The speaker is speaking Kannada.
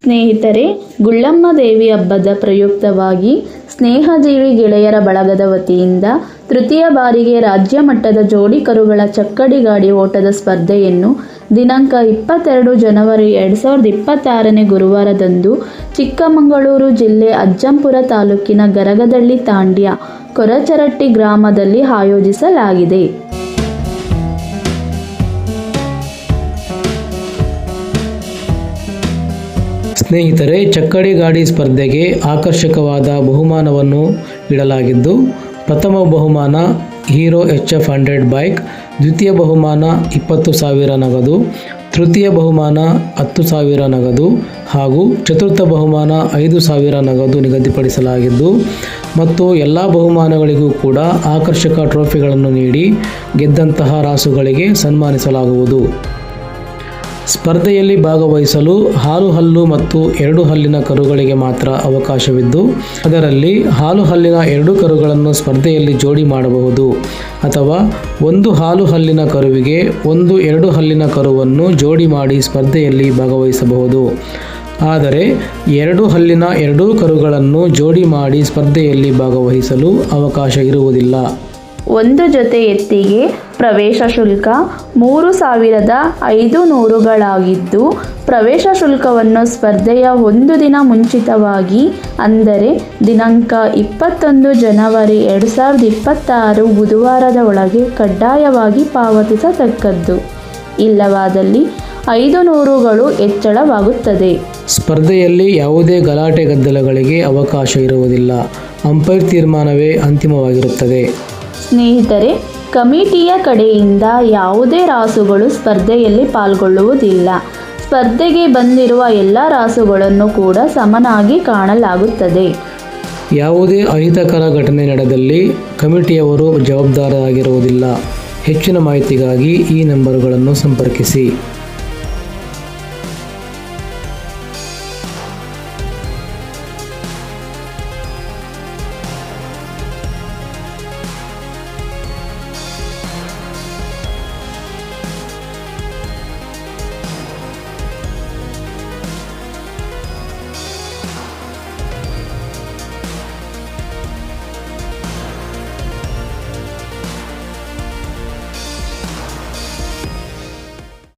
ಸ್ನೇಹಿತರೆ, ಗುಳ್ಳಮ್ಮ ದೇವಿ ಹಬ್ಬದ ಪ್ರಯುಕ್ತವಾಗಿ ಸ್ನೇಹಜೀವಿ ಗೆಳೆಯರ ಬಳಗದ ವತಿಯಿಂದ ತೃತೀಯ ಬಾರಿಗೆ ರಾಜ್ಯ ಮಟ್ಟದ ಜೋಡಿ ಕರುಗಳ ಚಕ್ಕಡಿ ಗಾಡಿ ಓಟದ ಸ್ಪರ್ಧೆಯನ್ನು ದಿನಾಂಕ 22 ಜನವರಿ 2026 ಗುರುವಾರದಂದು ಚಿಕ್ಕಮಗಳೂರು ಜಿಲ್ಲೆ ಅಜ್ಜಂಪುರ ತಾಲೂಕಿನ ಗರಗದಳ್ಳಿ ತಾಂಡ್ಯ ಕೊರಚರಟ್ಟಿ ಗ್ರಾಮದಲ್ಲಿ ಆಯೋಜಿಸಲಾಗಿದೆ. ಸ್ನೇಹಿತರೆ, ಚಕ್ಕಡಿ ಗಾಡಿ ಸ್ಪರ್ಧೆಗೆ ಆಕರ್ಷಕವಾದ ಬಹುಮಾನವನ್ನು ಇಡಲಾಗಿದ್ದು, ಪ್ರಥಮ ಬಹುಮಾನ ಹೀರೋ HF 100 ಬೈಕ್, ದ್ವಿತೀಯ ಬಹುಮಾನ 20,000 ನಗದು, ತೃತೀಯ ಬಹುಮಾನ 10,000 ನಗದು ಹಾಗೂ ಚತುರ್ಥ ಬಹುಮಾನ 5,000 ನಗದು ನಿಗದಿಪಡಿಸಲಾಗಿದ್ದು, ಮತ್ತು ಎಲ್ಲ ಬಹುಮಾನಗಳಿಗೂ ಕೂಡ ಆಕರ್ಷಕ ಟ್ರೋಫಿಗಳನ್ನು ನೀಡಿ ಗೆದ್ದಂತಹ ರಾಸುಗಳಿಗೆ ಸನ್ಮಾನಿಸಲಾಗುವುದು. ಸ್ಪರ್ಧೆಯಲ್ಲಿ ಭಾಗವಹಿಸಲು ಹಾಲು ಹಲ್ಲು ಮತ್ತು 2 ಹಲ್ಲಿನ ಕರುಗಳಿಗೆ ಮಾತ್ರ ಅವಕಾಶವಿದ್ದು, ಅದರಲ್ಲಿ ಹಾಲು ಹಲ್ಲಿನ 2 ಕರುಗಳನ್ನು ಸ್ಪರ್ಧೆಯಲ್ಲಿ ಜೋಡಿ ಮಾಡಬಹುದು ಅಥವಾ ಒಂದು ಹಾಲು ಹಲ್ಲಿನ ಕರುವಿಗೆ 2 ಹಲ್ಲಿನ ಕರುವನ್ನು ಜೋಡಿ ಮಾಡಿ ಸ್ಪರ್ಧೆಯಲ್ಲಿ ಭಾಗವಹಿಸಬಹುದು. ಆದರೆ 2 ಹಲ್ಲಿನ 2 ಕರುಗಳನ್ನು ಜೋಡಿ ಮಾಡಿ ಸ್ಪರ್ಧೆಯಲ್ಲಿ ಭಾಗವಹಿಸಲು ಅವಕಾಶ ಇರುವುದಿಲ್ಲ. ಒಂದು ಜೊತೆ ಎತ್ತಿಗೆ ಪ್ರವೇಶ ಶುಲ್ಕ 3,500ಗಳಾಗಿದ್ದು, ಪ್ರವೇಶ ಶುಲ್ಕವನ್ನು ಸ್ಪರ್ಧೆಯ ಒಂದು ದಿನ ಮುಂಚಿತವಾಗಿ ಅಂದರೆ ದಿನಾಂಕ 21 ಜನವರಿ 2026 ಬುಧವಾರದ ಒಳಗೆ ಕಡ್ಡಾಯವಾಗಿ ಪಾವತಿಸತಕ್ಕದ್ದು. ಇಲ್ಲವಾದಲ್ಲಿ 500ಗಳು ಹೆಚ್ಚಳವಾಗುತ್ತದೆ. ಸ್ಪರ್ಧೆಯಲ್ಲಿ ಯಾವುದೇ ಗಲಾಟೆ ಗದ್ದಲಗಳಿಗೆ ಅವಕಾಶ ಇರುವುದಿಲ್ಲ. ಅಂಪೈರ್ ತೀರ್ಮಾನವೇ ಅಂತಿಮವಾಗಿರುತ್ತದೆ. ಸ್ನೇಹಿತರೆ, ಕಮಿಟಿಯ ಕಡೆಯಿಂದ ಯಾವುದೇ ರಾಸುಗಳು ಸ್ಪರ್ಧೆಯಲ್ಲಿ ಪಾಲ್ಗೊಳ್ಳುವುದಿಲ್ಲ. ಸ್ಪರ್ಧೆಗೆ ಬಂದಿರುವ ಎಲ್ಲ ರಾಸುಗಳನ್ನು ಕೂಡ ಸಮನಾಗಿ ಕಾಣಲಾಗುತ್ತದೆ. ಯಾವುದೇ ಅಹಿತಕರ ಘಟನೆ ನಡೆದಲ್ಲಿ ಕಮಿಟಿಯವರು ಜವಾಬ್ದಾರರಾಗಿರುವುದಿಲ್ಲ. ಹೆಚ್ಚಿನ ಮಾಹಿತಿಗಾಗಿ ಈ ನಂಬರುಗಳನ್ನು ಸಂಪರ್ಕಿಸಿ.